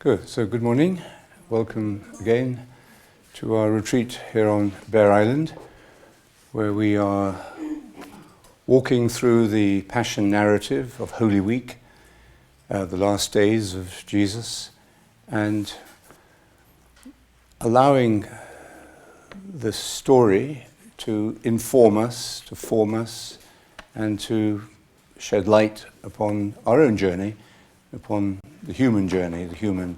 Good. So good morning. Welcome again to our retreat here on Bere Island, where we are walking through the Passion narrative of Holy Week, the last days of Jesus, and allowing the story to inform us, to form us, and to shed light upon our own journey, upon the human journey, the human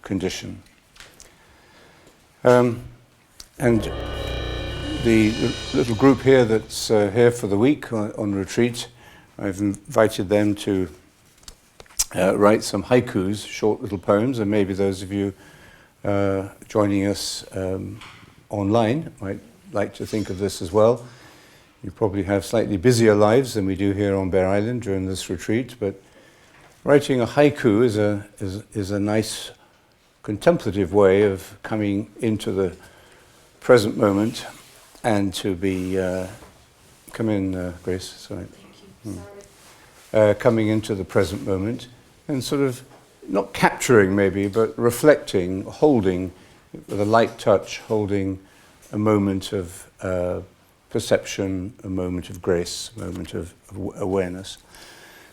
condition. And the little group here that's here for the week on retreat, I've invited them to write some haikus, short little poems, and maybe those of you joining us online might like to think of this as well. You probably have slightly busier lives than we do here on Bere Island during this retreat, but writing a haiku is a nice contemplative way of coming into the present moment and to be come in, Grace. Sorry. Coming into the present moment and sort of not capturing maybe, but reflecting, holding with a light touch, holding a moment of perception, a moment of grace, a moment of awareness.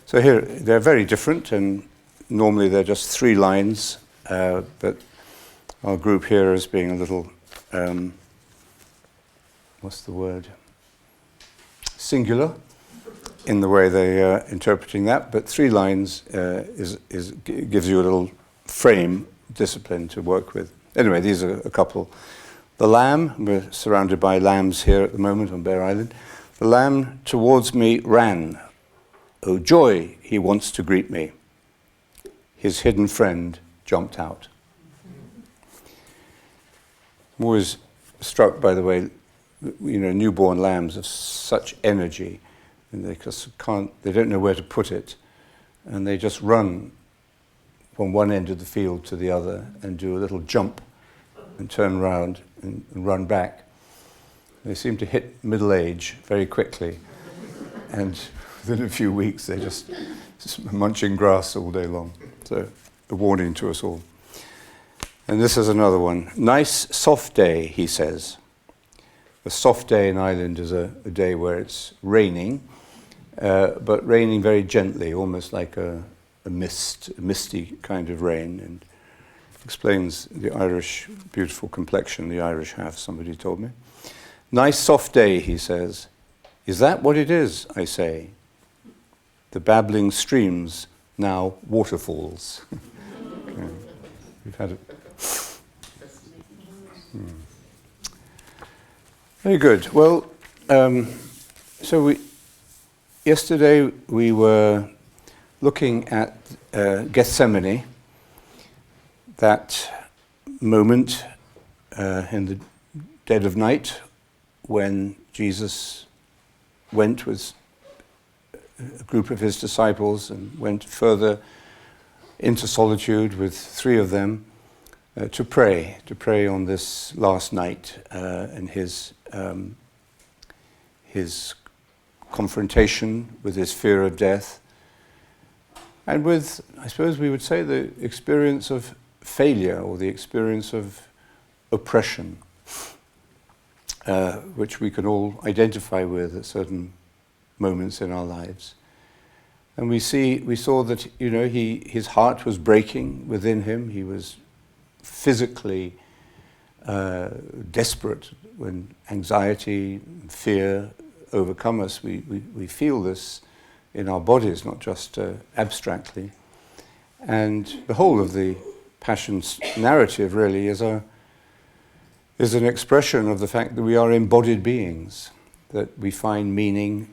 So here, they're very different, and normally they're just 3 lines, but our group here is being a little, what's the word? Singular in the way they are interpreting that, but 3 lines gives you a little frame, discipline to work with. Anyway, these are a couple. The lamb, we're surrounded by lambs here at the moment on Bere Island. The lamb towards me ran. Oh joy, he wants to greet me. His hidden friend jumped out. I'm always struck by the way, newborn lambs have such energy, and they just they don't know where to put it, and they just run from one end of the field to the other and do a little jump and turn around and run back. They seem to hit middle age very quickly, and within a few weeks they're just munching grass all day long. So a warning to us all. And this is another one. Nice soft day, he says. A soft day in Ireland is a day where it's raining, but raining very gently, almost like a misty kind of rain, and explains the Irish, beautiful complexion the Irish have, somebody told me. Nice soft day, he says. Is that what it is, I say? The babbling streams, now waterfalls. Okay. We've had it. Very good. Well, yesterday we were looking at Gethsemane, that moment in the dead of night when Jesus went with a group of his disciples and went further into solitude with 3 of them to pray on this last night and his confrontation with his fear of death, and with, I suppose we would say, the experience of failure or the experience of oppression, which we can all identify with at certain moments in our lives. And we saw that his heart was breaking within him. He was physically desperate when anxiety and fear overcome us. We feel this in our bodies, not just abstractly. And the whole of the Passion narrative really is an expression of the fact that we are embodied beings, that we find meaning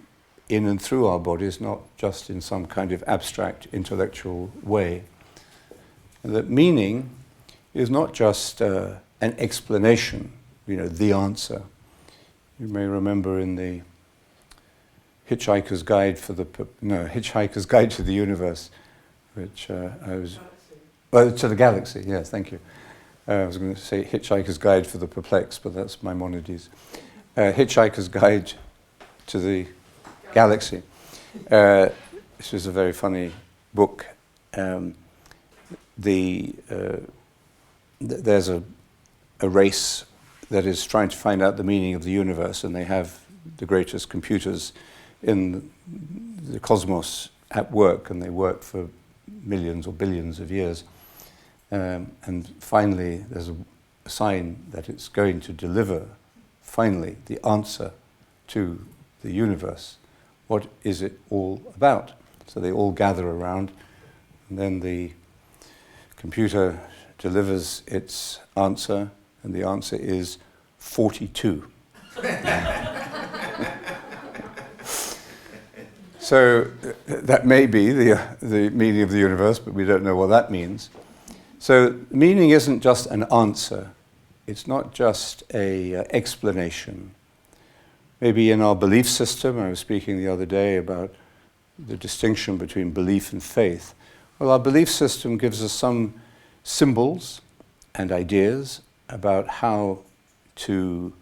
in and through our bodies, not just in some kind of abstract intellectual way. And that meaning is not just an explanation, the answer. You may remember in the Hitchhiker's Guide to the Universe, which to the Galaxy, yes, thank you. I was going to say Hitchhiker's Guide for the Perplexed, but that's Maimonides. Hitchhiker's Guide to the Galaxy. This was a very funny book there's a race that is trying to find out the meaning of the universe, and they have the greatest computers in the cosmos at work, and they work for millions or billions of years. And finally, there's a sign that it's going to deliver, finally, the answer to the universe. What is it all about? So they all gather around, and then the computer delivers its answer, and the answer is 42. So that may be the meaning of the universe, but we don't know what that means. So meaning isn't just an answer. It's not just an explanation. Maybe in our belief system, I was speaking the other day about the distinction between belief and faith. Well, our belief system gives us some symbols and ideas about how to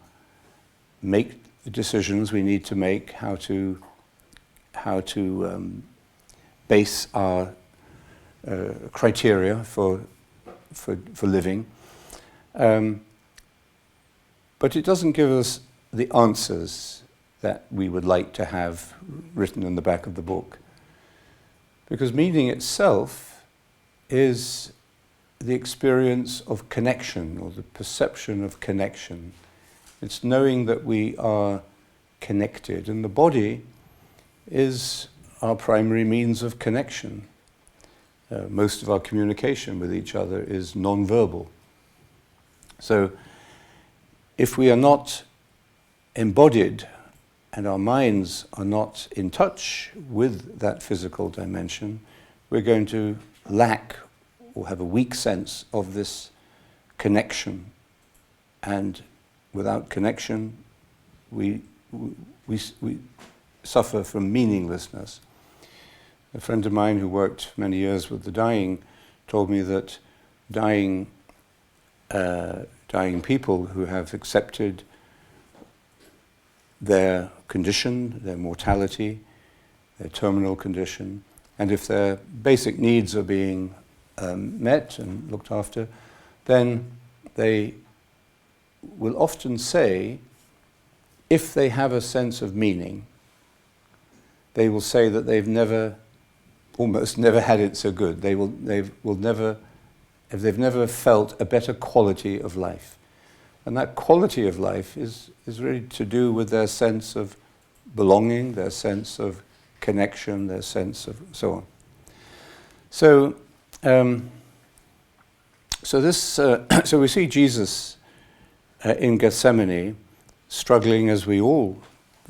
make the decisions we need to make, how to base our criteria for living. But it doesn't give us the answers that we would like to have written in the back of the book. Because meaning itself is the experience of connection, or the perception of connection. It's knowing that we are connected, and the body is our primary means of connection. Most of our communication with each other is non-verbal. So if we are not embodied and our minds are not in touch with that physical dimension, we're going to lack or have a weak sense of this connection. And without connection, we suffer from meaninglessness. A friend of mine who worked many years with the dying told me that dying people who have accepted their condition, their mortality, their terminal condition, and if their basic needs are being met and looked after, then they will often say, if they have a sense of meaning, they will say that they've almost never had it so good. They've never felt a better quality of life. And that quality of life is really to do with their sense of belonging, their sense of connection, their sense of so on. So, so we see Jesus in Gethsemane struggling, as we all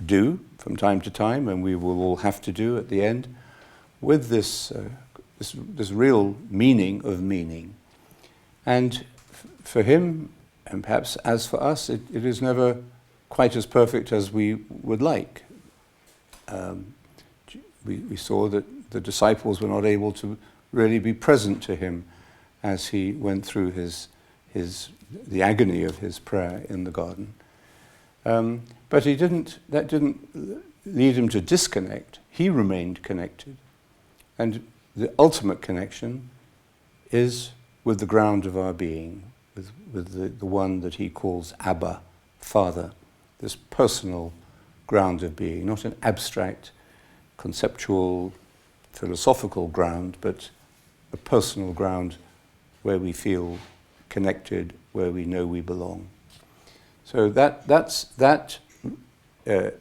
do from time to time, and we will all have to do at the end, with this real meaning of meaning. And for him, and perhaps as for us, it is never quite as perfect as we would like. We saw that the disciples were not able to really be present to him as he went through the agony of his prayer in the garden. But that didn't lead him to disconnect. He remained connected. And the ultimate connection is with the ground of our being, with the one that he calls Abba, Father, this personal ground of being, not an abstract, conceptual, philosophical ground, but a personal ground where we feel connected, where we know we belong. So that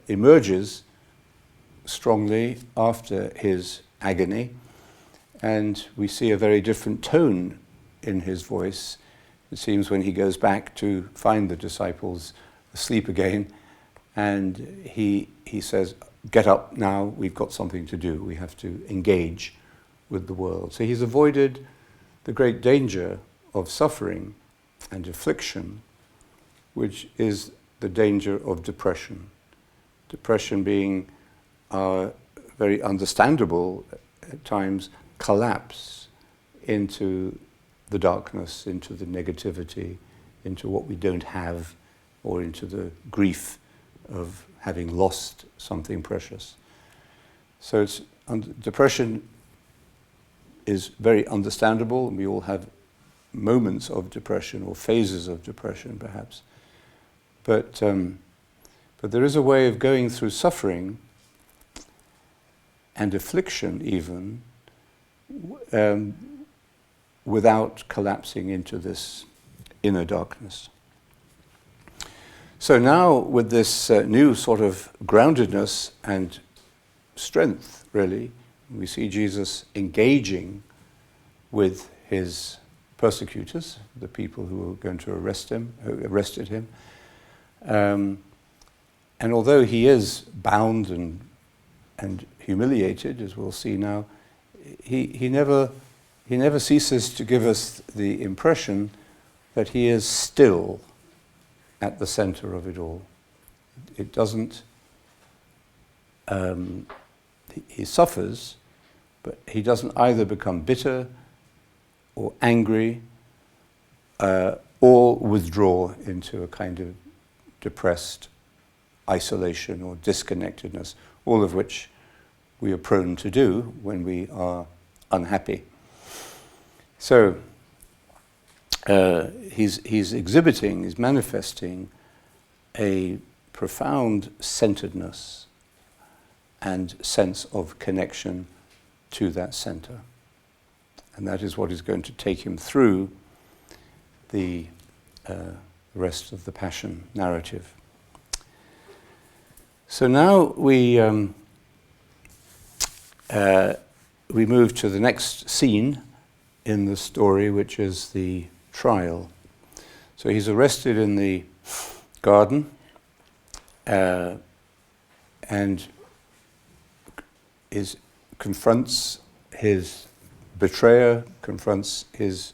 emerges strongly after his agony, and we see a very different tone in his voice. It seems when he goes back to find the disciples asleep again, and he says, "Get up now, we've got something to do. We have to engage with the world." So he's avoided the great danger of suffering and affliction, which is the danger of depression. Depression being our very understandable, at times, collapse into the darkness, into the negativity, into what we don't have, or into the grief of having lost something precious. So depression is very understandable, and we all have moments of depression or phases of depression, perhaps. But there is a way of going through suffering and affliction even without collapsing into this inner darkness. So now with this new sort of groundedness and strength, really, we see Jesus engaging with his persecutors, the people who were going to arrest him, who arrested him. And although he is bound and humiliated, as we'll see now, he never ceases to give us the impression that he is still at the center of it all. It doesn't. He suffers, but he doesn't either become bitter or angry or withdraw into a kind of depressed isolation or disconnectedness, all of which we are prone to do when we are unhappy. So he's exhibiting, he's manifesting a profound centeredness and sense of connection to that center. And that is what is going to take him through the rest of the Passion narrative. So now we move to the next scene in the story, which is the trial. So he's arrested in the garden and confronts his betrayer, confronts his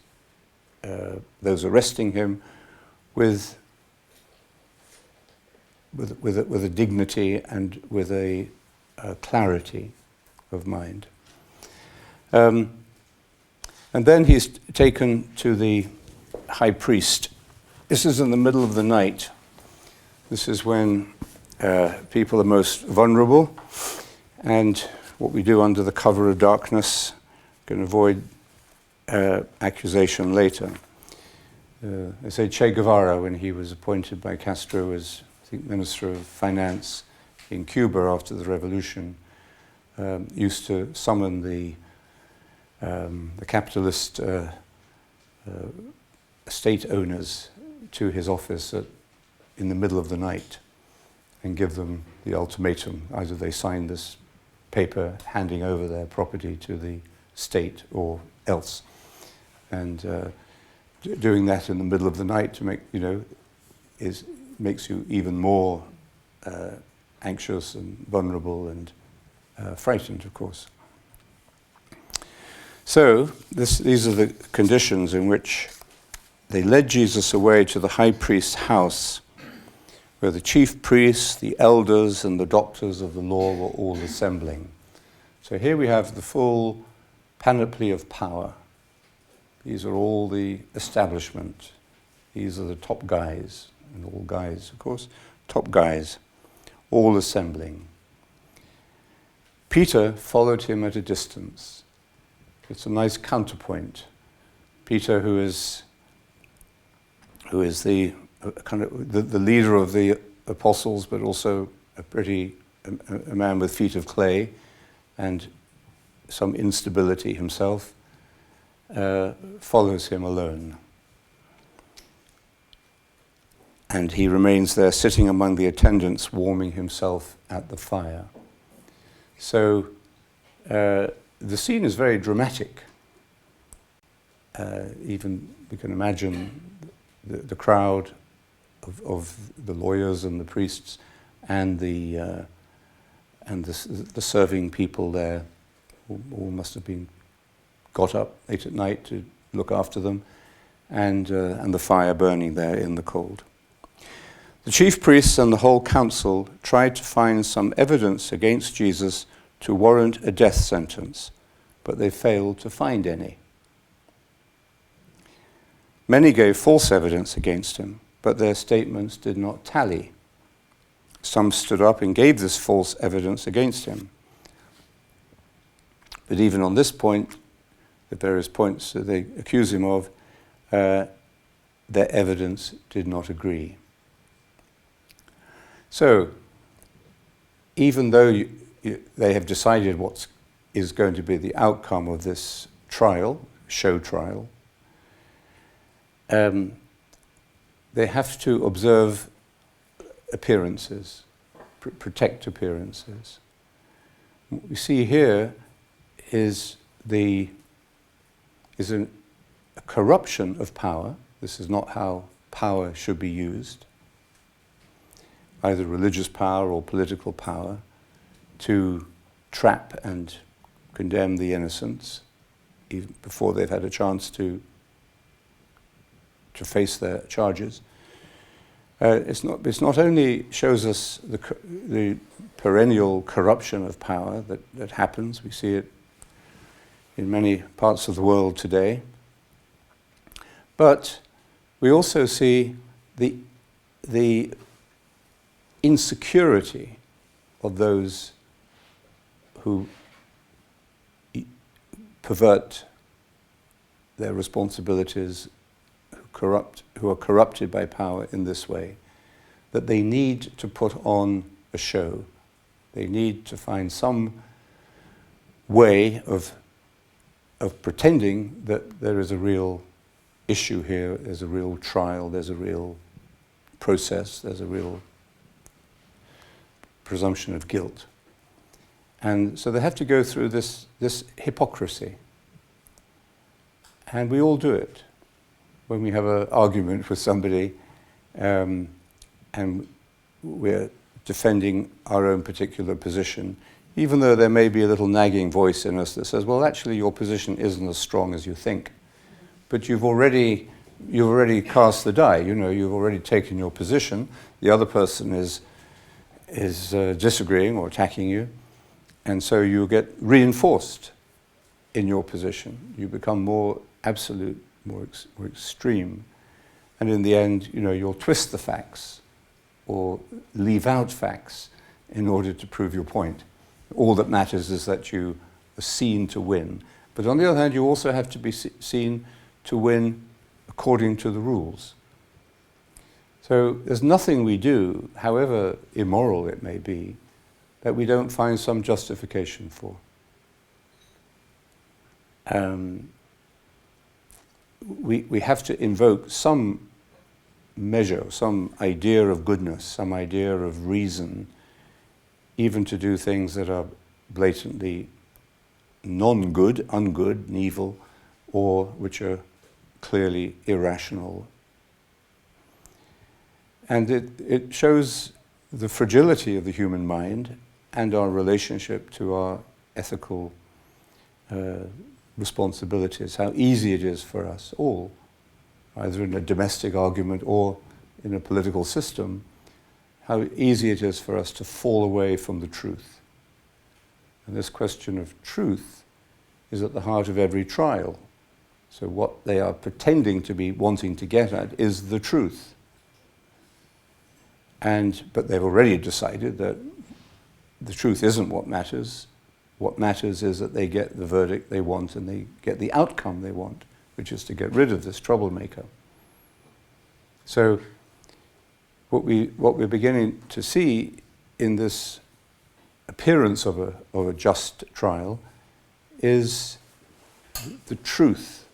those arresting him with a dignity and with a clarity of mind. And then he's taken to the high priest. This is in the middle of the night. This is when people are most vulnerable, and what we do under the cover of darkness can avoid accusation later. They say Che Guevara, when he was appointed by Castro as, I think, Minister of Finance in Cuba after the revolution, used to summon the capitalist estate owners to his office in the middle of the night and give them the ultimatum. Either they sign this paper handing over their property to the state or else. And doing that in the middle of the night to make, makes you even more anxious and vulnerable and frightened, of course. So these are the conditions in which they led Jesus away to the high priest's house, where the chief priests, the elders, and the doctors of the law were all assembling. So here we have the full panoply of power. These are all the establishment. These are the top guys, and all guys, of course, top guys, all assembling. Peter followed him at a distance. It's a nice counterpoint. Peter, who is the kind of the leader of the apostles, but also a man with feet of clay and some instability himself, follows him alone. And he remains there sitting among the attendants, warming himself at the fire. So the scene is very dramatic. Even we can imagine the crowd of the lawyers and the priests and the serving people there, all must have been got up late at night to look after them, and the fire burning there in the cold. The chief priests and the whole council tried to find some evidence against Jesus to warrant a death sentence, but they failed to find any. Many gave false evidence against him, but their statements did not tally. Some stood up and gave this false evidence against him. But even on this point, the various points that they accuse him of, their evidence did not agree. So, even though they have decided what is going to be the outcome of this trial, show trial, they have to observe appearances, protect appearances. What we see here is a corruption of power. This is not how power should be used, either religious power or political power, to trap and condemn the innocents even before they've had a chance to face their charges. It's not only shows us the perennial corruption of power that happens. We see it in many parts of the world today. But we also see the insecurity of those who pervert their responsibilities, who are corrupted by power in this way, that they need to put on a show. They need to find some way of pretending that there is a real issue here, there's a real trial, there's a real process, there's a real presumption of guilt. And so they have to go through this hypocrisy. And we all do it. When we have an argument with somebody and we're defending our own particular position, even though there may be a little nagging voice in us that says, well, actually your position isn't as strong as you think. But you've already cast the die, you've already taken your position. The other person is disagreeing or attacking you. And so you get reinforced in your position. You become more absolute, more extreme. And in the end, you'll twist the facts or leave out facts in order to prove your point. All that matters is that you are seen to win. But on the other hand, you also have to be seen to win according to the rules. So there's nothing we do, however immoral it may be, that we don't find some justification for. We have to invoke some measure, some idea of goodness, some idea of reason, even to do things that are blatantly non-good, ungood, and evil, or which are clearly irrational. And it shows the fragility of the human mind and our relationship to our ethical responsibilities, how easy it is for us all, either in a domestic argument or in a political system, how easy it is for us to fall away from the truth. And this question of truth is at the heart of every trial. So what they are pretending to be wanting to get at is the truth. But they've already decided that the truth isn't what matters. What matters is that they get the verdict they want and they get the outcome they want, which is to get rid of this troublemaker. So what we're beginning to see in this appearance of a just trial is the truth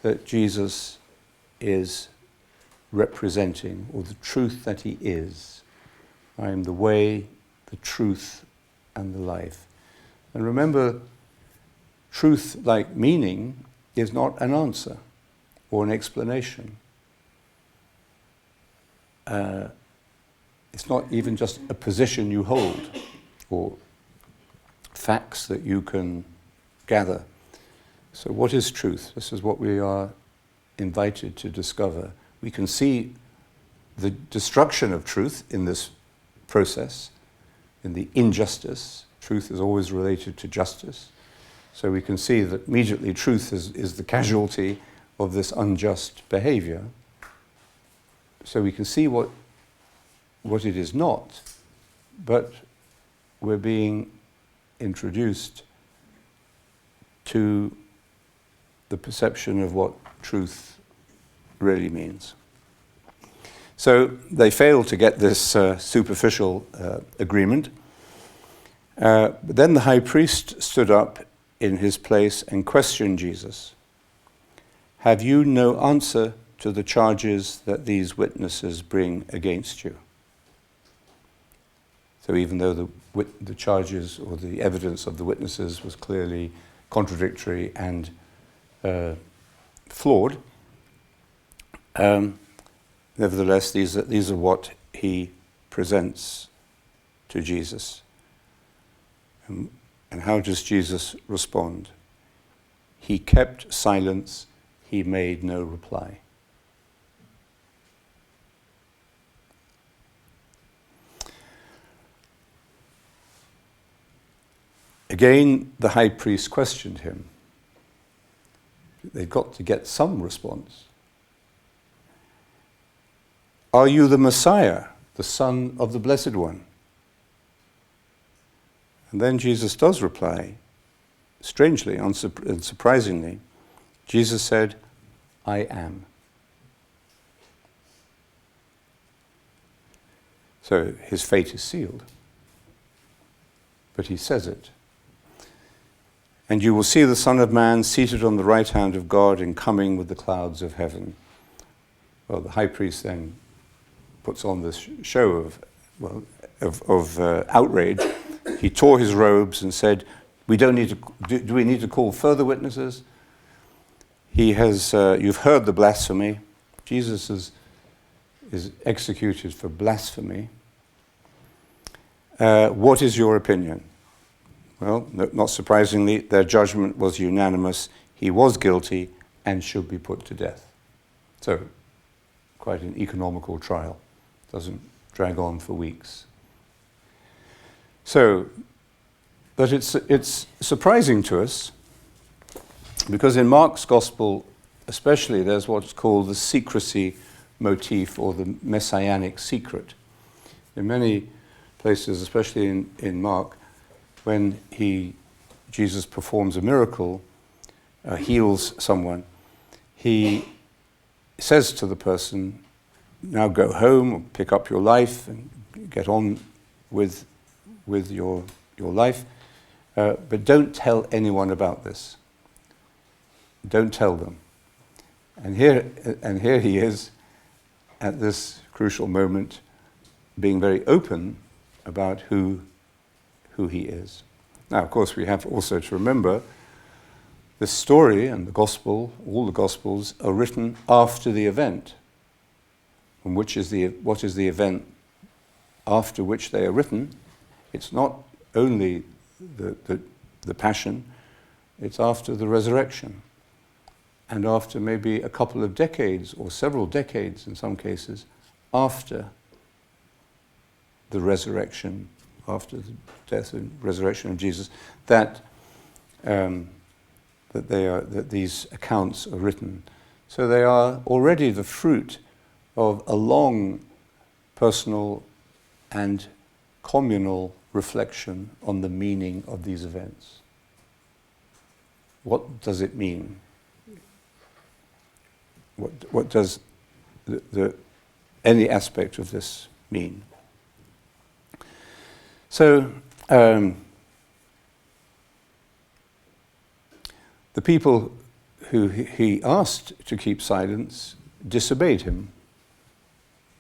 that Jesus is representing, or the truth that he is. I am the way, the truth, and the life. And remember, truth, like meaning, is not an answer or an explanation. It's not even just a position you hold or facts that you can gather. So what is truth? This is what we are invited to discover. We can see the destruction of truth in this process, in the injustice. Truth is always related to justice. So we can see that immediately truth is the casualty of this unjust behavior. So we can see what it is not, but we're being introduced to the perception of what truth really means. So they failed to get this superficial agreement. But then the high priest stood up in his place and questioned Jesus. Have you no answer to the charges that these witnesses bring against you? So even though the charges or the evidence of the witnesses was clearly contradictory and flawed, nevertheless, these are what he presents to Jesus. And how does Jesus respond? He kept silence. He made no reply. Again, the high priest questioned him. They've got to get some response. Are you the Messiah, the Son of the Blessed One? And then Jesus does reply, strangely and surprisingly. Jesus said, I am. So his fate is sealed. But he says it. And you will see the Son of Man seated on the right hand of God and coming with the clouds of heaven. Well, the high priest then puts on this show of outrage. He tore his robes and said, "We don't need to. Do we need to call further witnesses? He has. You've heard the blasphemy. Jesus is executed for blasphemy. What is your opinion?" Well, not surprisingly, their judgment was unanimous. He was guilty and should be put to death. So, quite an economical trial. Doesn't drag on for weeks. So, but it's surprising to us because in Mark's Gospel, especially, there's what's called the secrecy motif or the Messianic secret. In many places, especially in Mark, when Jesus performs a miracle, heals someone, he says to the person, now go home, or pick up your life and get on with your life, but don't tell anyone about this. Don't tell them. And here he is at this crucial moment being very open about who he is. Now, of course, we have also to remember the story and the gospel, all the gospels, are written after the event. And what is the event after which they are written? It's not only the passion, it's after the resurrection. And after maybe a couple of decades, or several decades in some cases, after the resurrection, after the death and resurrection of Jesus, that these accounts are written. So they are already the fruit of a long personal and communal reflection on the meaning of these events. What does it mean? What does any aspect of this mean? So, the people who he asked to keep silence disobeyed him.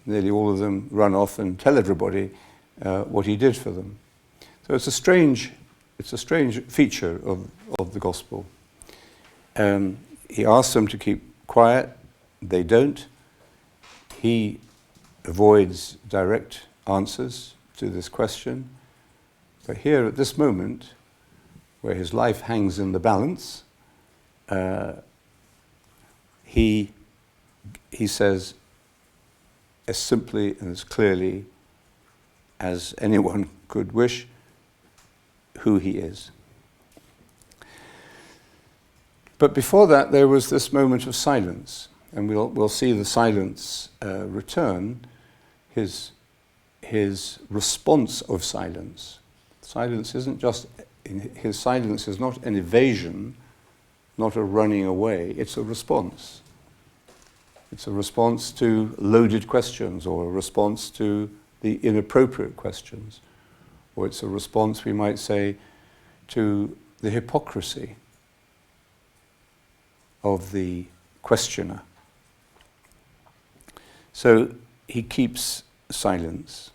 Nearly all of them run off and tell everybody what he did for them. So it's a strange feature of the gospel. He asks them to keep quiet. They don't. He avoids direct answers to this question. But here at this moment, where his life hangs in the balance, he says as simply and as clearly as anyone could wish who he is. But before that, there was this moment of silence, and we'll see the silence return, his response of silence. Silence isn't just, his silence is not an evasion not a running away. It's a response. It's a response to loaded questions, or a response to the inappropriate questions. Or it's a response, we might say, to the hypocrisy of the questioner. So he keeps silence.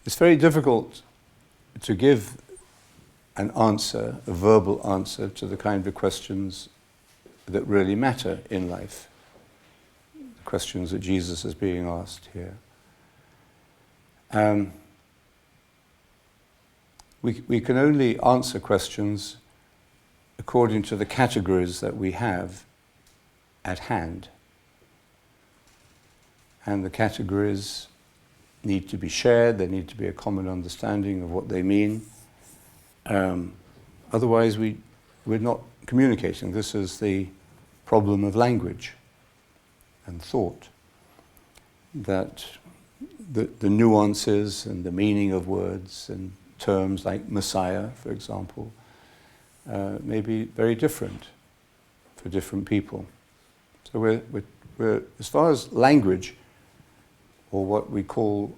It's very difficult to give an answer, a verbal answer, to the kind of questions that really matter in life. The questions that Jesus is being asked here. We can only answer questions according to the categories that we have at hand. And the categories need to be shared, there need to be a common understanding of what they mean. Otherwise we're not communicating. This is the problem of language and thought, that the nuances and the meaning of words and terms like Messiah, for example, may be very different for different people. So we're as far as language, or what we call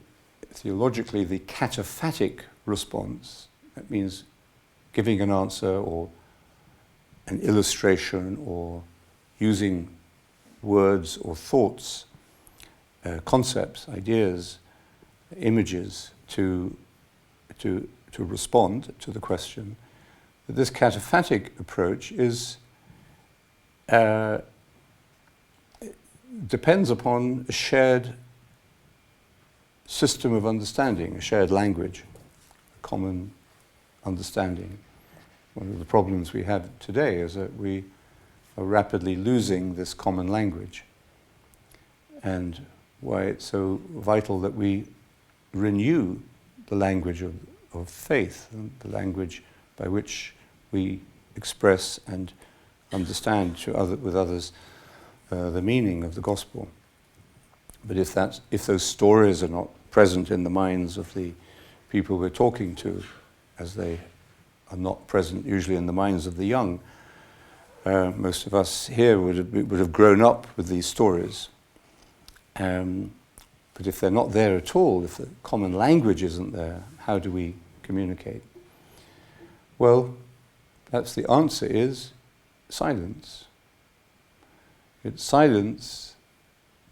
theologically the cataphatic response, that means giving an answer or an illustration or using words or thoughts, concepts, ideas, images to respond to the question. This cataphatic approach depends upon a shared system of understanding, a shared language, a common understanding. One of the problems we have today is that we are rapidly losing this common language, and why it's so vital that we renew the language of faith, and the language by which we express and understand with others the meaning of the gospel. But if those stories are not present in the minds of the people we're talking to, as they are not present usually in the minds of the young, most of us here would have grown up with these stories. But if they're not there at all, if the common language isn't there, how do we communicate? Well, the answer is silence. It's silence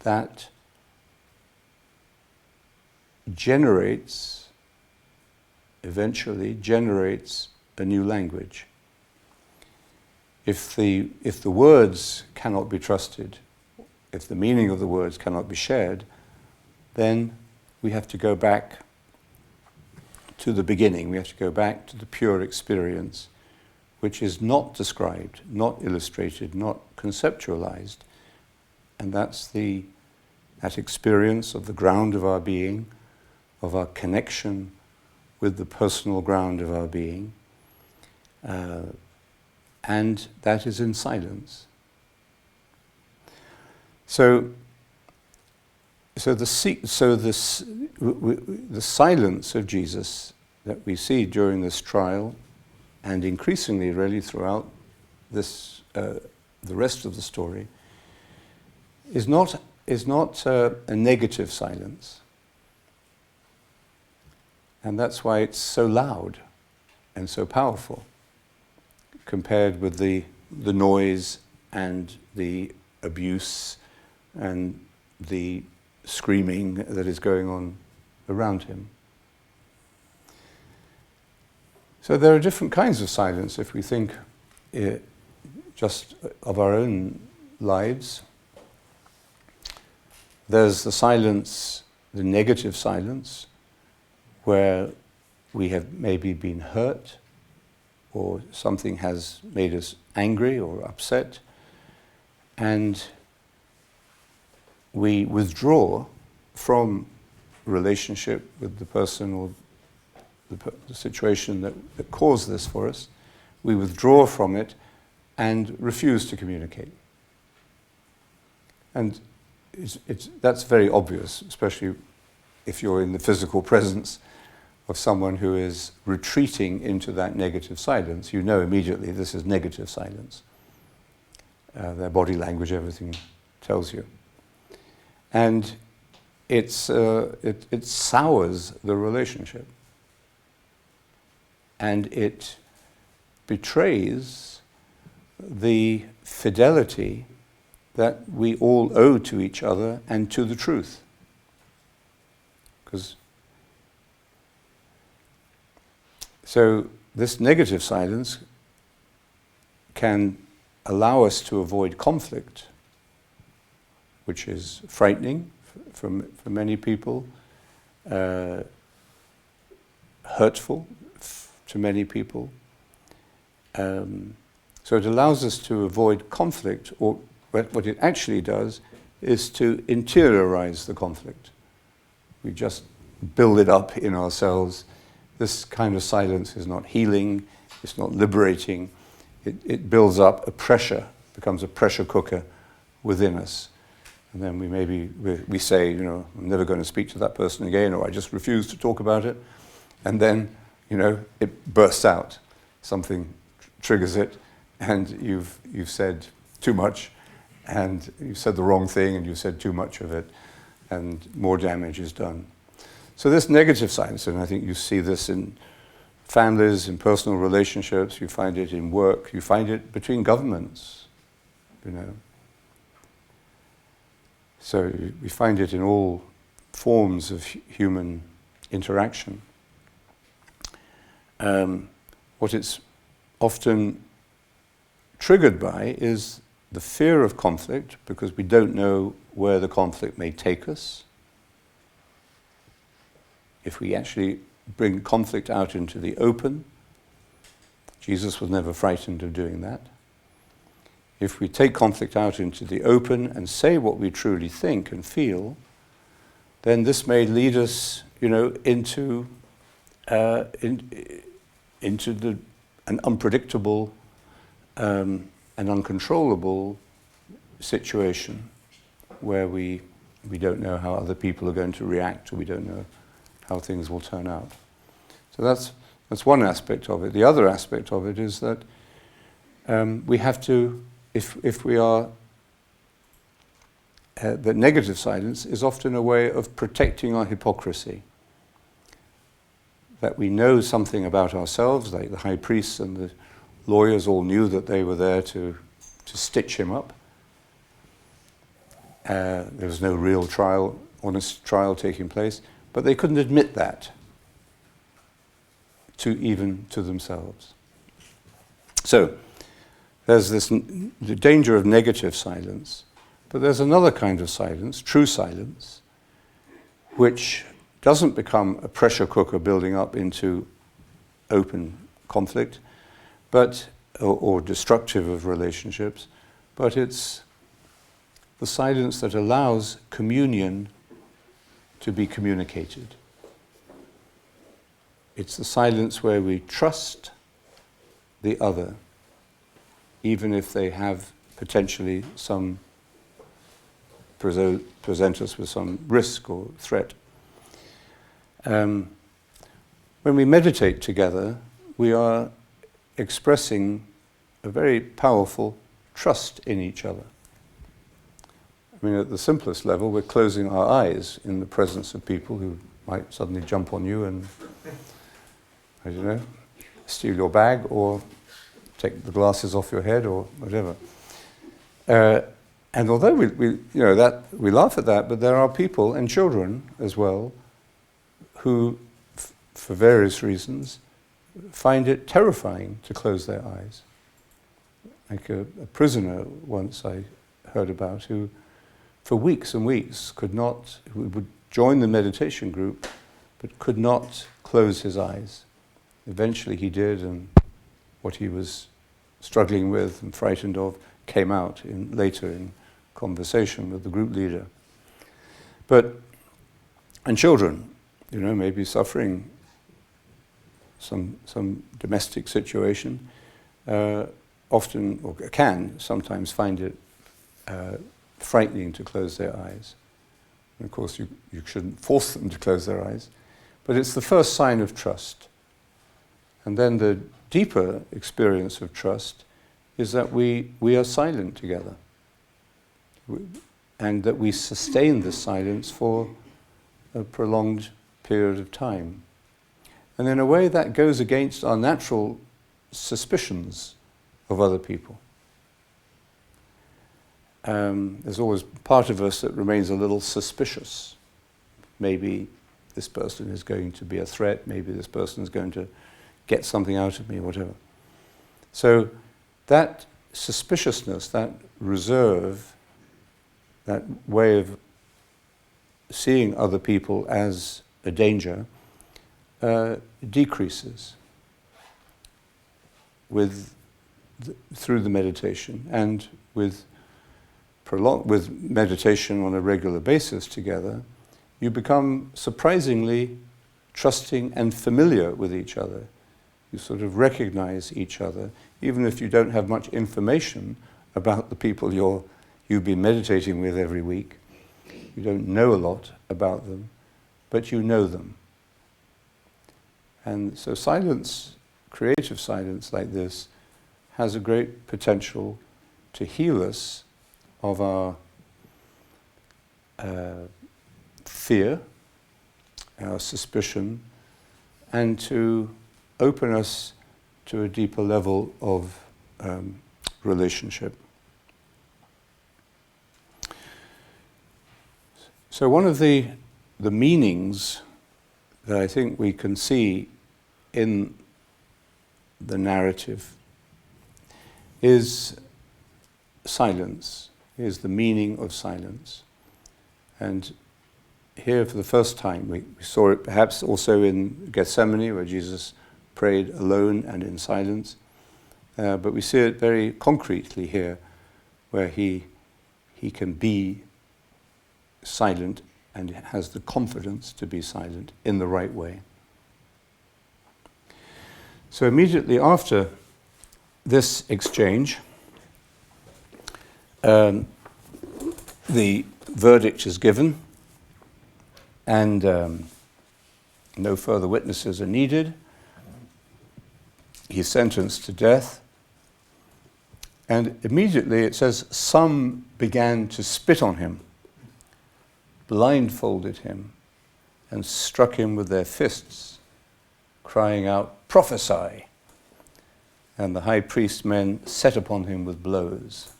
that eventually generates a new language. If the words cannot be trusted, if the meaning of the words cannot be shared, then we have to go back to the beginning. We have to go back to the pure experience, which is not described, not illustrated, not conceptualized. And that's that experience of the ground of our being, of our connection with the personal ground of our being, and that is in silence. So the silence of Jesus that we see during this trial, and increasingly really throughout this the rest of the story, is not a negative silence. And that's why it's so loud and so powerful compared with the noise and the abuse and the screaming that is going on around him. So there are different kinds of silence if we think just of our own lives. There's the silence, the negative silence, where we have maybe been hurt, or something has made us angry or upset, and we withdraw from relationship with the person or the situation that caused this for us. We withdraw from it and refuse to communicate. And that's very obvious, especially if you're in the physical presence of someone who is retreating into that negative silence, you know immediately this is negative silence. Their body language, everything tells you. And it sours the relationship. And it betrays the fidelity that we all owe to each other and to the truth. So this negative silence can allow us to avoid conflict, which is frightening for many people, hurtful to many people. So it allows us to avoid conflict, or what it actually does is to interiorize the conflict. We just build it up in ourselves. This kind of silence is not healing, it's not liberating. It builds up a pressure, becomes a pressure cooker within us. And then we say, I'm never going to speak to that person again, or I just refuse to talk about it. And then, it bursts out. Something triggers it, and you've said too much, and you've said the wrong thing, and you've said too much of it, and more damage is done. So this negative silence, and I think you see this in families, in personal relationships, you find it in work, you find it between governments, So we find it in all forms of human interaction. What it's often triggered by is the fear of conflict, because we don't know where the conflict may take us. If we actually bring conflict out into the open, Jesus was never frightened of doing that. If we take conflict out into the open and say what we truly think and feel, then this may lead us, into an unpredictable and uncontrollable situation where we don't know how other people are going to react, or we don't know how things will turn out. So that's one aspect of it. The other aspect of it is that we have to, if we are, the negative silence is often a way of protecting our hypocrisy. That we know something about ourselves, like the high priests and the lawyers all knew that they were there to stitch him up. There was no real trial, honest trial taking place, but they couldn't admit that even to themselves. So there's the danger of negative silence, but there's another kind of silence, true silence, which doesn't become a pressure cooker building up into open conflict, or destructive of relationships, but it's the silence that allows communion to be communicated. It's the silence where we trust the other, even if they have potentially present us with some risk or threat. When we meditate together, we are expressing a very powerful trust in each other. I mean, at the simplest level, we're closing our eyes in the presence of people who might suddenly jump on you and, I don't know, steal your bag or take the glasses off your head or whatever. And although we laugh at that, but there are people and children as well who, for various reasons, find it terrifying to close their eyes. Like a prisoner once I heard about who, for weeks and weeks, who would join the meditation group, but could not close his eyes. Eventually he did, and what he was struggling with and frightened of came out later in conversation with the group leader. And children, maybe suffering some domestic situation, often, or can sometimes find it frightening to close their eyes. And of course, you shouldn't force them to close their eyes, But it's the first sign of trust. And then the deeper experience of trust is that we are silent together. And that we sustain this silence for a prolonged period of time. And in a way that goes against our natural suspicions of other people. There's always part of us that remains a little suspicious. Maybe this person is going to be a threat, maybe this person is going to get something out of me, whatever. So that suspiciousness, that reserve, that way of seeing other people as a danger decreases through the meditation, and with meditation on a regular basis together, you become surprisingly trusting and familiar with each other. You sort of recognize each other, even if you don't have much information about the people you've been meditating with every week. You don't know a lot about them, but you know them. And so silence, creative silence like this, has a great potential to heal us of our fear, our suspicion, and to open us to a deeper level of relationship. So one of the meanings that I think we can see in the narrative is silence, is the meaning of silence. And here for the first time we saw it perhaps also in Gethsemane, where Jesus prayed alone and in silence. But we see it very concretely here, where he can be silent and has the confidence to be silent in the right way. So immediately after this exchange, the verdict is given, and no further witnesses are needed. He's sentenced to death. And immediately it says, some began to spit on him, blindfolded him, and struck him with their fists, crying out, "Prophesy!" And the high priest's men set upon him with blows.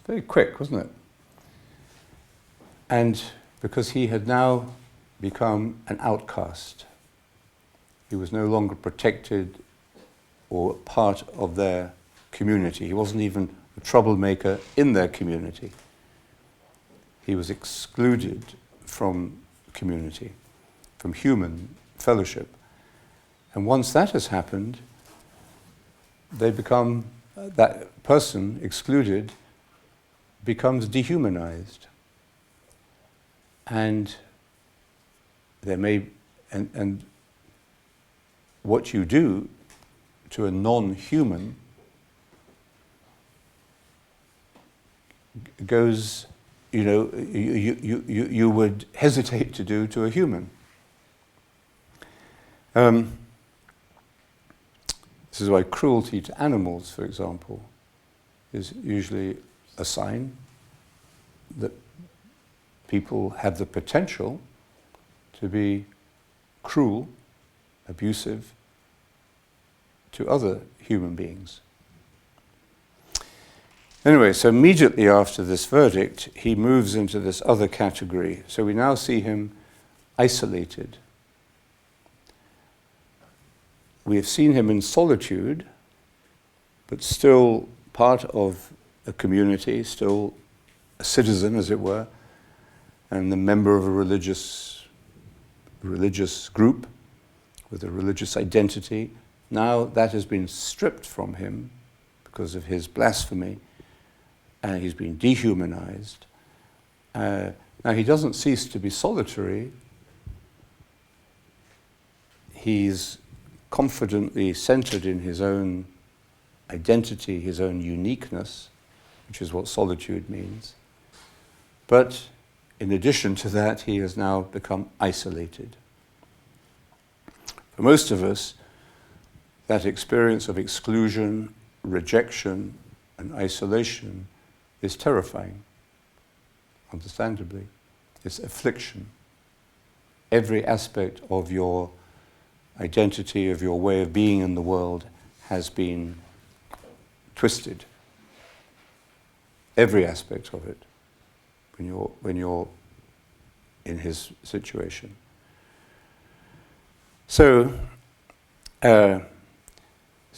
Very quick, wasn't it? And because he had now become an outcast, he was no longer protected or part of their community. He wasn't even a troublemaker in their community. He was excluded from community, from human fellowship. And once that has happened, they become, that person excluded becomes dehumanized. And there may, and what you do to a non-human goes, you would hesitate to do to a human. This is why cruelty to animals, for example, is usually a sign that people have the potential to be cruel, abusive to other human beings. Anyway, so immediately after this verdict, he moves into this other category. So we now see him isolated. We have seen him in solitude, but still part of a community, still a citizen, as it were, and a member of a religious group with a religious identity. Now that has been stripped from him because of his blasphemy, and he's been dehumanized. Now he doesn't cease to be solitary. He's confidently centered in his own identity, his own uniqueness, which is what solitude means. But in addition to that, he has now become isolated. For most of us, that experience of exclusion, rejection, and isolation is terrifying, understandably. It's affliction. Every aspect of your identity, of your way of being in the world, has been twisted. Every aspect of it, when you're in his situation. So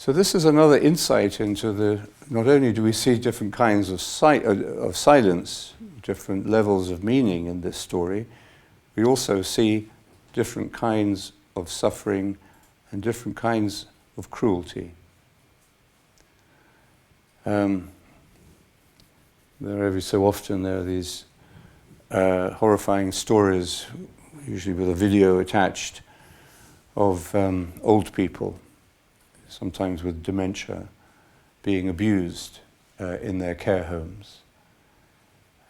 this is another insight into not only do we see different kinds of silence, different levels of meaning in this story, we also see different kinds of suffering and different kinds of cruelty. Every so often there are these horrifying stories, usually with a video attached, of old people, sometimes with dementia, being abused in their care homes.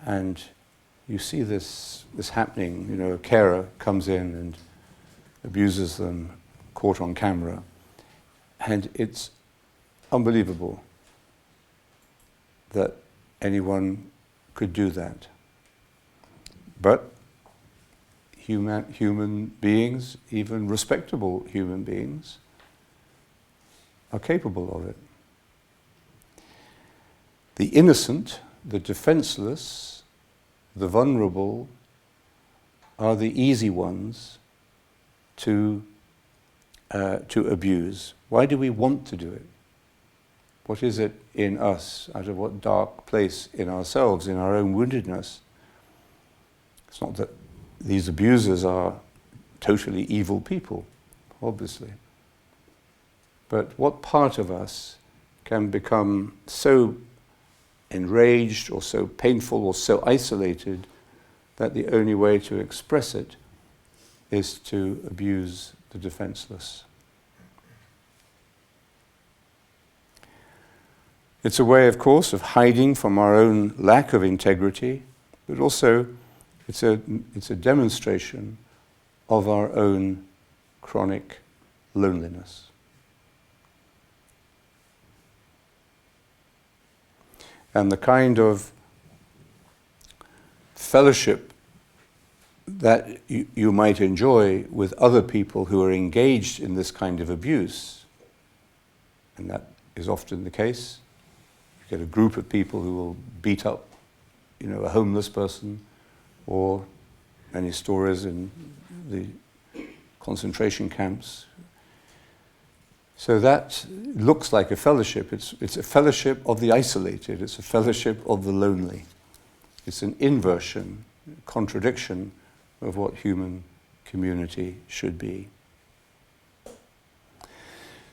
And you see this happening. A carer comes in and abuses them, caught on camera. And it's unbelievable that anyone could do that. But human beings, even respectable human beings, are capable of it. The innocent, the defenseless, the vulnerable are the easy ones to abuse. Why do we want to do it? What is it in us, out of what dark place in ourselves, in our own woundedness? It's not that these abusers are totally evil people, obviously. But what part of us can become so enraged or so painful or so isolated that the only way to express it is to abuse the defenseless? It's a way, of course, of hiding from our own lack of integrity, but also it's a demonstration of our own chronic loneliness. And the kind of fellowship that you might enjoy with other people who are engaged in this kind of abuse, and that is often the case. You get a group of people who will beat up, a homeless person, or many stories in the concentration camps. So that looks like a fellowship. It's a fellowship of the isolated. It's a fellowship of the lonely. It's an inversion, contradiction of what human community should be.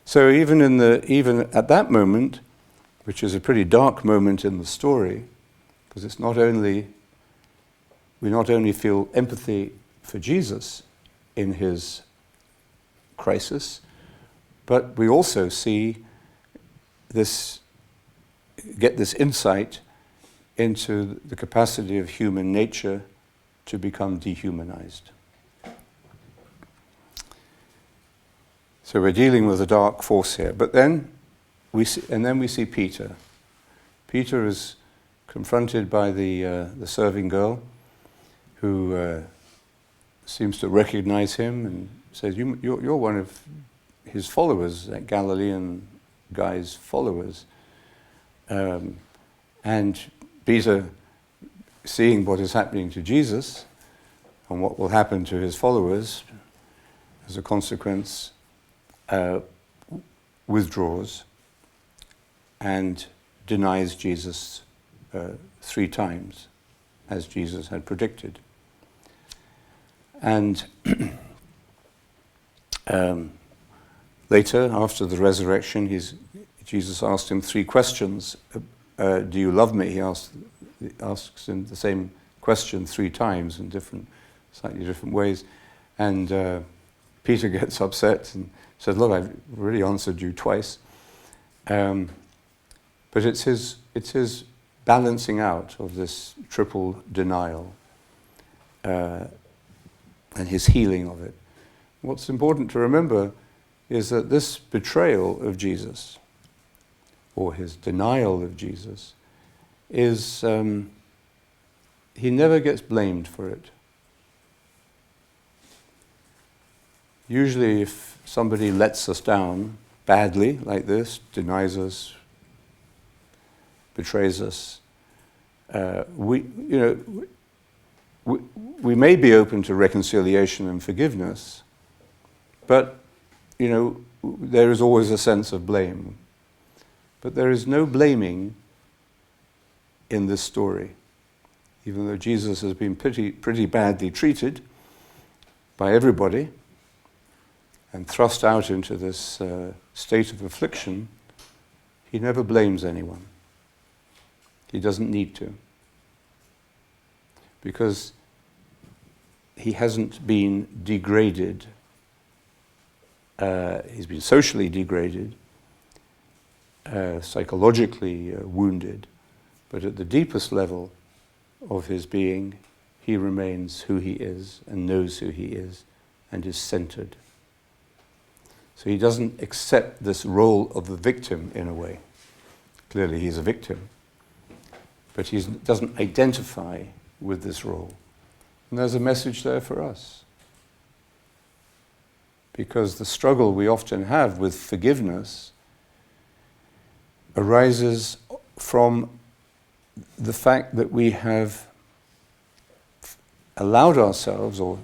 So even at that moment, which is a pretty dark moment in the story, because we not only feel empathy for Jesus in his crisis, but we also get this insight into the capacity of human nature to become dehumanized. So we're dealing with a dark force here. But then we see Peter. Peter is confronted by the serving girl, who seems to recognize him and says, "You're one of his followers, that Galilean guy's followers." And Peter, seeing what is happening to Jesus and what will happen to his followers, as a consequence, withdraws and denies Jesus 3 times, as Jesus had predicted. And later, after the resurrection, Jesus asked him 3 questions. Do you love me? He asks him the same question 3 times in slightly different ways. And Peter gets upset and says, "Look, I've really answered you twice." But it's his balancing out of this triple denial and his healing of it. What's important to remember is that this betrayal of Jesus, or his denial of Jesus, is he never gets blamed for it. Usually if somebody lets us down badly like this, denies us, betrays us, we may be open to reconciliation and forgiveness, but there is always a sense of blame. But there is no blaming in this story, even though Jesus has been pretty badly treated by everybody and thrust out into this state of affliction. He never blames anyone. He doesn't need to, because he hasn't been degraded. He's been socially degraded, psychologically wounded, but at the deepest level of his being, he remains who he is and knows who he is and is centered. So he doesn't accept this role of the victim in a way. Clearly he's a victim, but he doesn't identify with this role. And there's a message there for us. Because the struggle we often have with forgiveness arises from the fact that we have allowed ourselves, or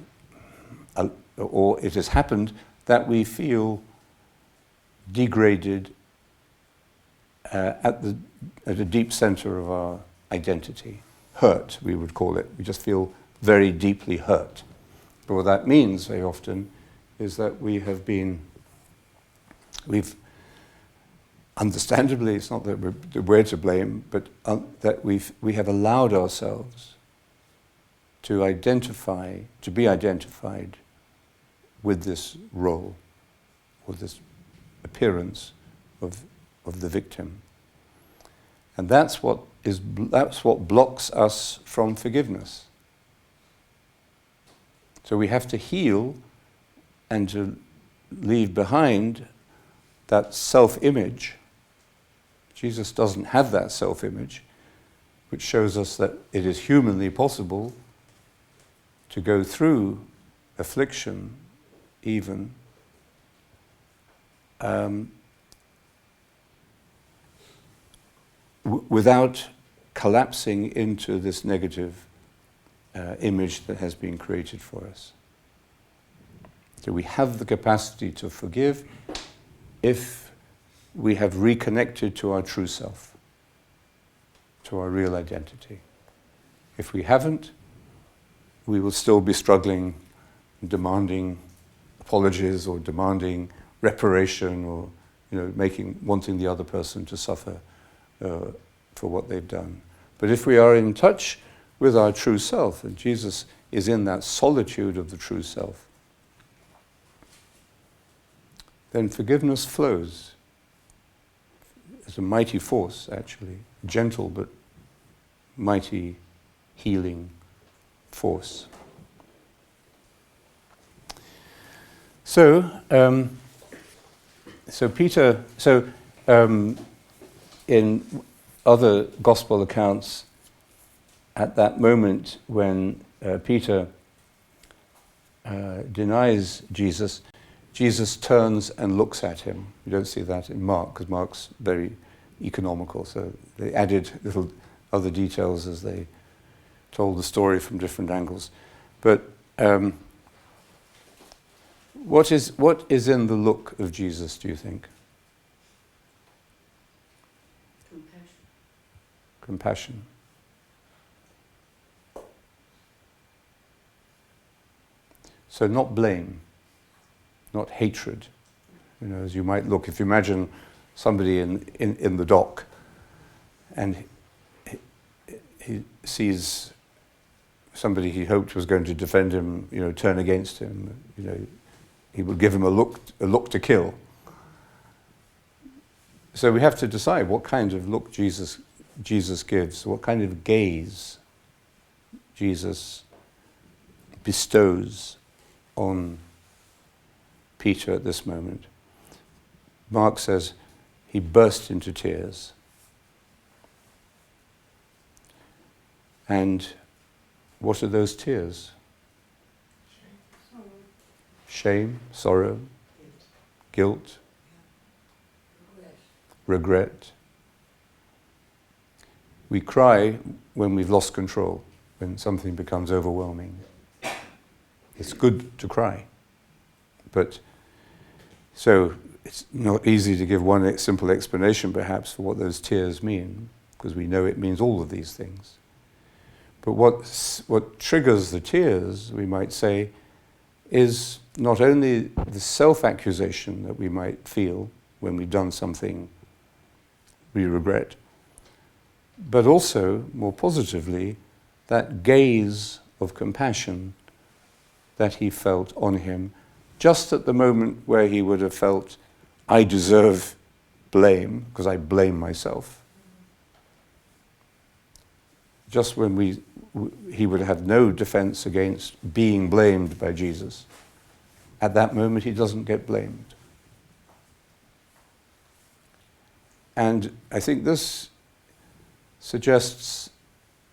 it has happened, that we feel degraded at a deep center of our identity. Hurt, we would call it. We just feel very deeply hurt. But what that means very often is that we've understandably, it's not that we're to blame, but that we have allowed ourselves to be identified with this role, or this appearance of the victim. And that's what blocks us from forgiveness. So we have to heal and to leave behind that self-image. Jesus doesn't have that self-image, which shows us that it is humanly possible to go through affliction even without collapsing into this negative image that has been created for us. So we have the capacity to forgive if we have reconnected to our true self, to our real identity. If we haven't, we will still be struggling, demanding apologies or demanding reparation, or wanting the other person to suffer for what they've done. But if we are in touch with our true self, and Jesus is in that solitude of the true self, then forgiveness flows. It's a mighty force, actually, gentle but mighty healing force. So Peter. In other gospel accounts, at that moment when Peter denies Jesus, Jesus turns and looks at him. You don't see that in Mark, because Mark's very economical, so they added little other details as they told the story from different angles. But what is in the look of Jesus, do you think? Compassion. So not blame, not hatred. As you might look, if you imagine somebody in the dock and he sees somebody he hoped was going to defend him, turn against him, he would give him a look to kill. So we have to decide what kind of look Jesus gives, what kind of gaze Jesus bestows on Peter at this moment. Mark says he burst into tears. And what are those tears? Shame, sorrow, guilt, regret. We cry when we've lost control, when something becomes overwhelming. It's good to cry. But so it's not easy to give one simple explanation perhaps for what those tears mean, because we know it means all of these things. But what triggers the tears, we might say, is not only the self-accusation that we might feel when we've done something we regret, but also, more positively, that gaze of compassion that he felt on him just at the moment where he would have felt, I deserve blame, because I blame myself. Just when he would have no defense against being blamed by Jesus. At that moment, he doesn't get blamed. And I think this suggests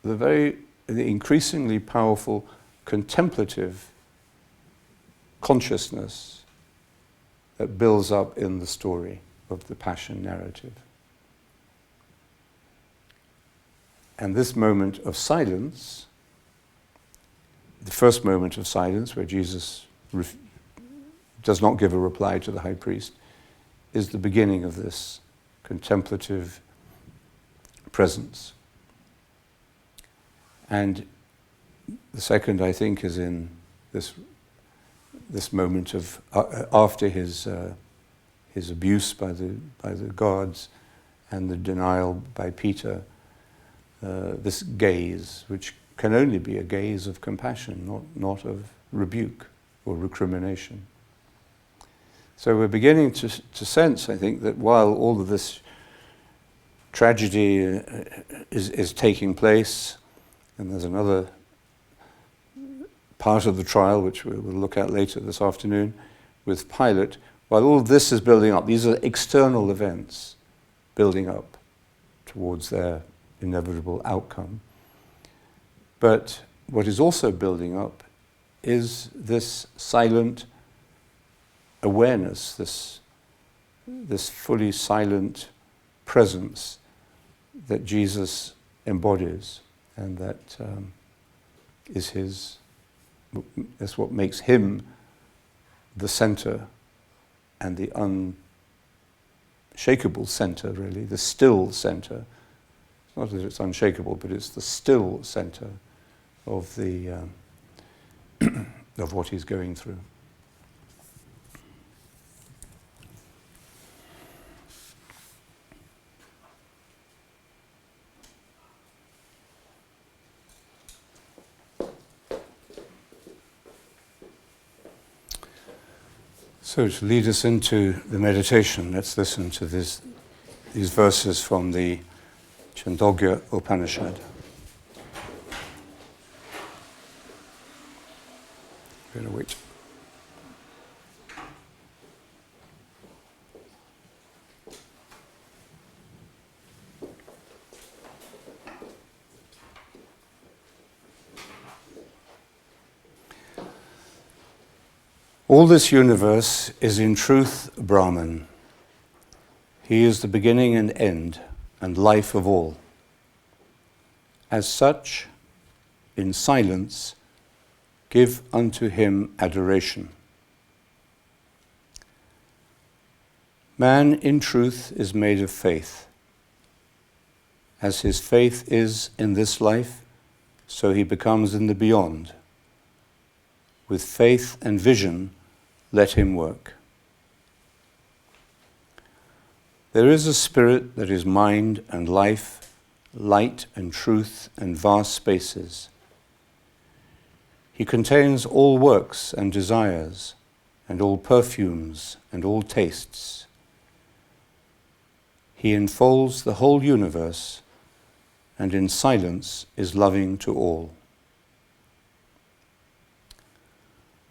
the increasingly powerful contemplative consciousness that builds up in the story of the Passion narrative. And this moment of silence, the first moment of silence where Jesus does not give a reply to the high priest, is the beginning of this contemplative presence. And the second, I think, is in this moment of after his abuse by the guards and the denial by Peter. This gaze, which can only be a gaze of compassion, not of rebuke or recrimination. So we're beginning to sense, I think, that while all of this tragedy is taking place, and there's another part of the trial, which we will look at later this afternoon, with Pilate, while all of this is building up, these are external events building up towards their inevitable outcome. But what is also building up is this silent awareness, this fully silent presence that Jesus embodies, and that that's what makes him the center and the unshakable center, really, the still center. Not that it's unshakable, but it's the still center of the of what he's going through. So to lead us into the meditation, let's listen to these verses from the Chandogya Upanishad. I'm going to wait. All this universe is in truth Brahman. He is the beginning and end and life of all. As such, in silence, give unto him adoration. Man in truth is made of faith. As his faith is in this life, so he becomes in the beyond. With faith and vision, let him work. There is a spirit that is mind and life, light and truth and vast spaces. He contains all works and desires, and all perfumes and all tastes. He enfolds the whole universe, and in silence is loving to all.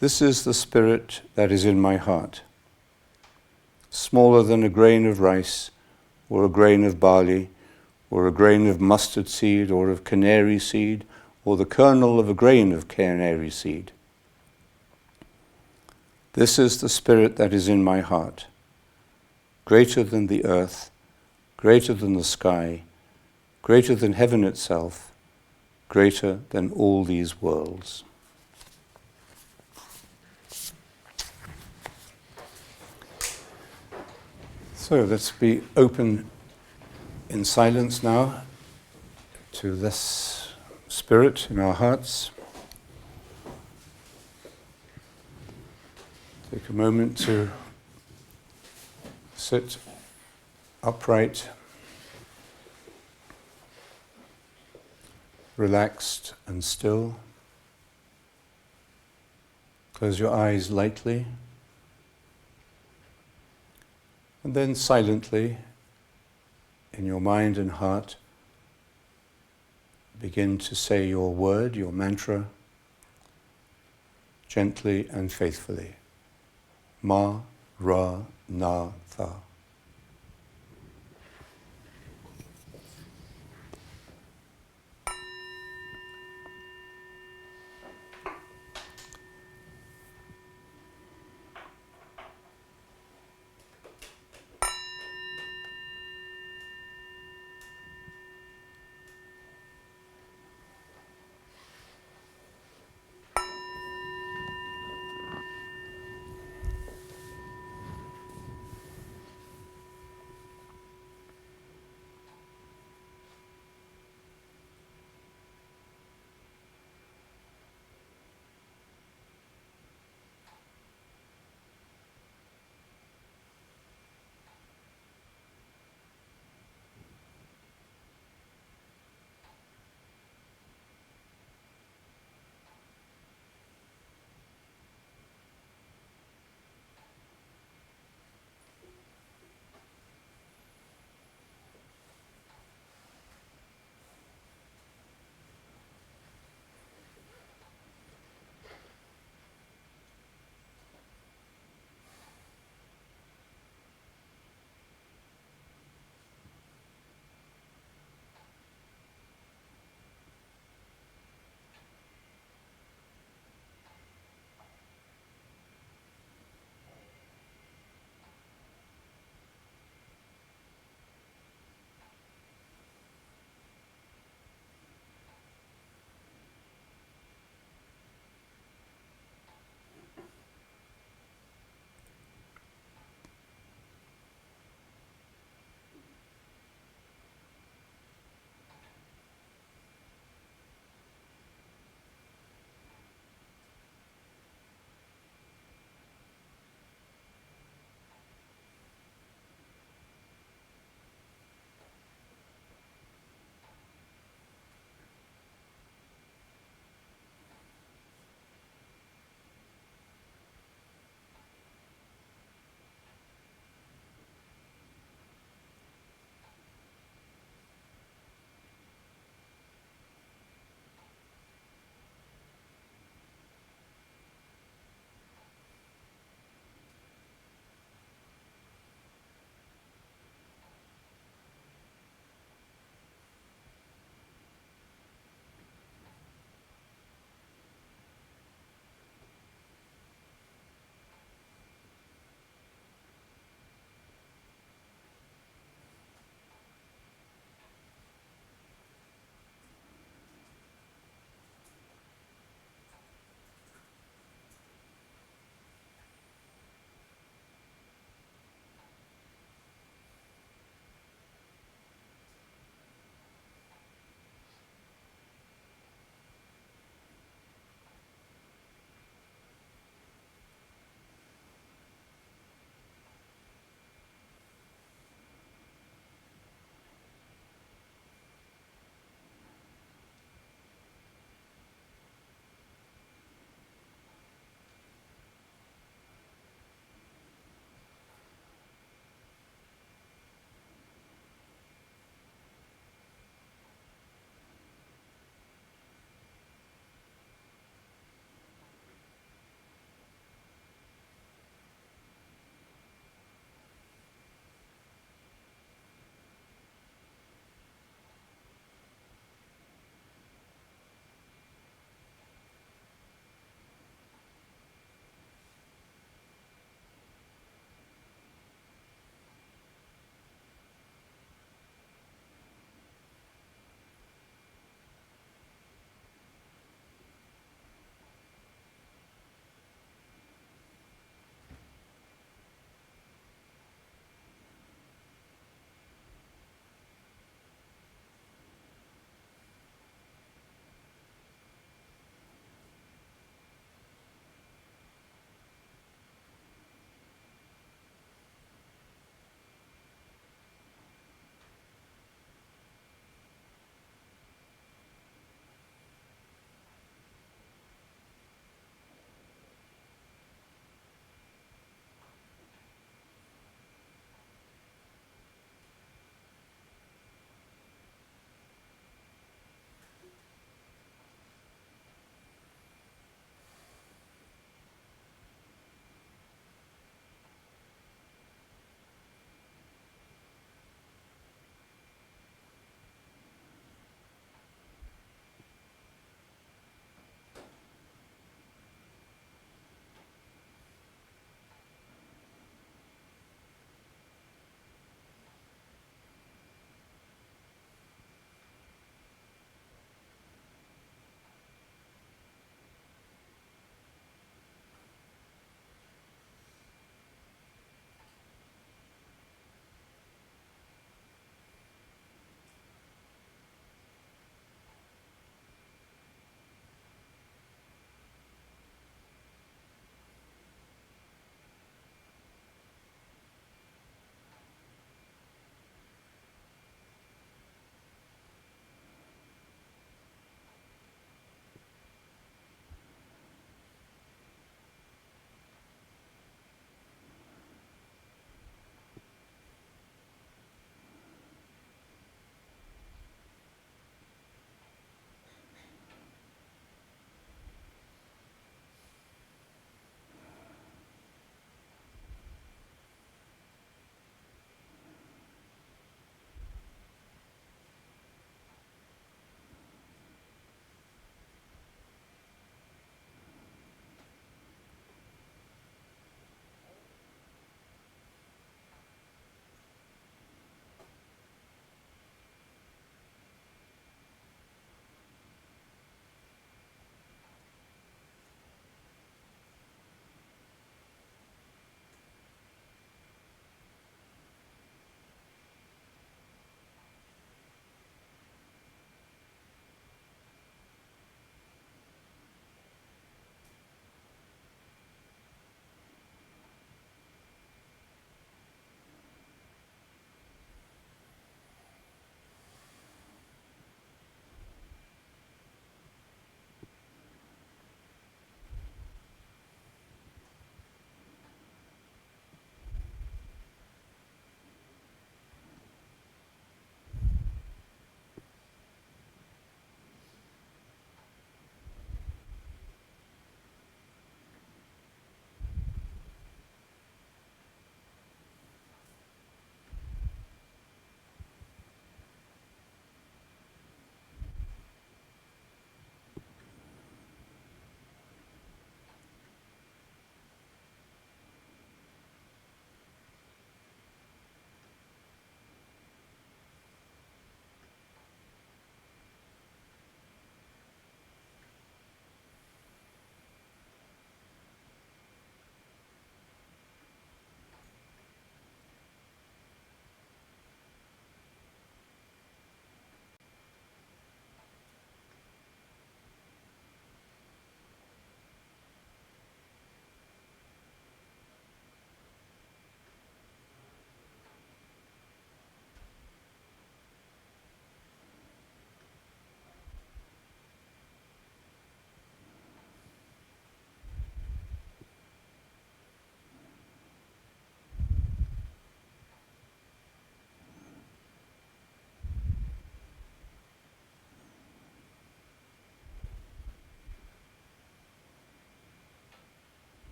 This is the spirit that is in my heart. smaller than a grain of rice, or a grain of barley, or a grain of mustard seed, or of canary seed, or the kernel of a grain of canary seed. This is the spirit that is in my heart, greater than the earth, greater than the sky, greater than heaven itself, greater than all these worlds. So let's be open in silence now to this spirit in our hearts. Take a moment to sit upright, relaxed and still. Close your eyes lightly. And then silently, in your mind and heart, begin to say your word, your mantra, gently and faithfully. Ma, Ra, Na, Tha.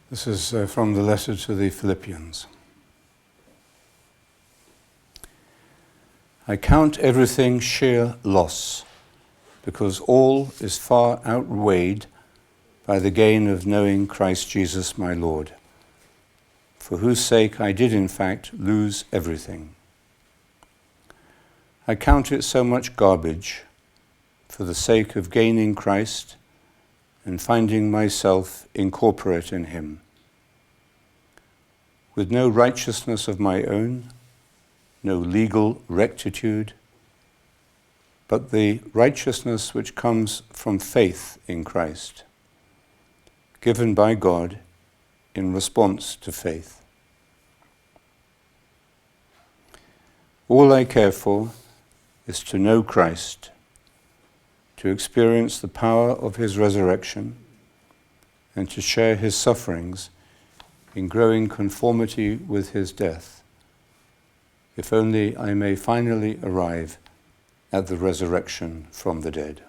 This is from the letter to the Philippians. I count everything sheer loss, because all is far outweighed by the gain of knowing Christ Jesus my Lord, for whose sake I did in fact lose everything. I count it so much garbage for the sake of gaining Christ and finding myself incorporate in him, with no righteousness of my own, no legal rectitude, but the righteousness which comes from faith in Christ, given by God in response to faith. All I care for is to know Christ, to experience the power of his resurrection, and to share his sufferings in growing conformity with his death, if only I may finally arrive at the resurrection from the dead.